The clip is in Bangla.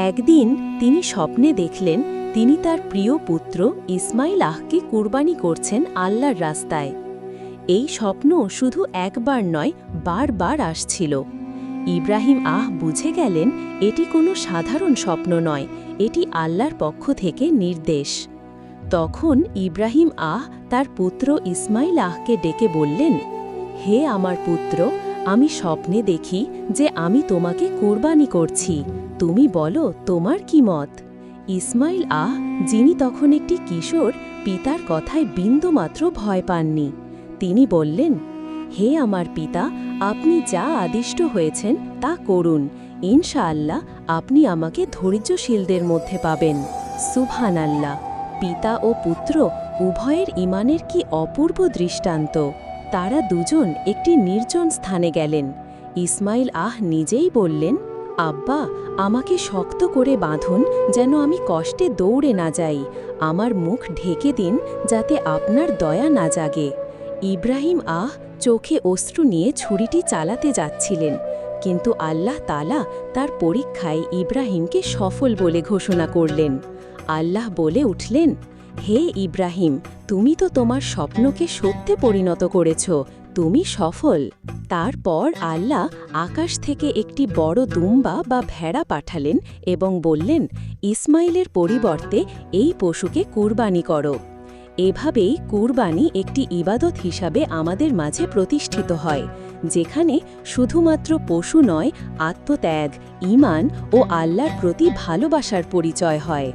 একদিন তিনি স্বপ্নে দেখলেন তিনি তার প্রিয় পুত্র ইসমাইল আহকে কুরবানি করছেন আল্লাহর রাস্তায়। এই স্বপ্ন শুধু একবার নয়, বারবার আসছিল। ইব্রাহিম বুঝে গেলেন এটি কোনো সাধারণ স্বপ্ন নয়, এটি আল্লাহর পক্ষ থেকে নির্দেশ। তখন ইব্রাহিম তার পুত্র ইসমাইল আহকে ডেকে বললেন, হে আমার পুত্র, আমি স্বপ্নে দেখি যে আমি তোমাকে কুরবানি করছি, তুমি বলো তোমার কি মত। ইসমাইল যিনি তখন একটি কিশোর, পিতার কথায় বিন্দুমাত্র ভয় পাননি। তিনি বললেন, হে আমার পিতা, আপনি যা আদিষ্ট হয়েছেন তা করুন, ইনশাআল্লাহ আপনি আমাকে ধৈর্যশীলদের মধ্যে পাবেন। সুবহানাল্লাহ। পিতা ও পুত্র উভয়ের ঈমানের কি অপূর্ব দৃষ্টান্ত। তারা দুজন একটি নির্জন স্থানে গেলেন। ইসমাইল নিজেই বললেন, আব্বা, আমাকে শক্ত করে বাঁধুন যেন আমি কষ্টে দৌড়ে না যাই, আমার মুখ ঢেকে দিন যাতে আপনার দয়া না জাগে। ইব্রাহিম চোখে অশ্রু নিয়ে ছুরিটি চালাতে যাচ্ছিলেন, কিন্তু আল্লাহ তাআলা তার পরীক্ষায় ইব্রাহিমকে সফল বলে ঘোষণা করলেন। আল্লাহ বলে উঠলেন, হে ইব্রাহিম, তুমি তো তোমার স্বপ্নকে সত্যে পরিণত করেছ, তুমি সফল। তারপর আল্লাহ আকাশ থেকে একটি বড় দুম্বা বা ভেড়া পাঠালেন এবং বললেন, ইসমাইলের পরিবর্তে এই পশুকে কুরবানি করো। এভাবেই কুরবানি একটি ইবাদত হিসাবে আমাদের মাঝে প্রতিষ্ঠিত হয়, যেখানে শুধুমাত্র পশু নয়, আত্মত্যাগ, ঈমান ও আল্লাহর প্রতি ভালোবাসার পরিচয় হয়।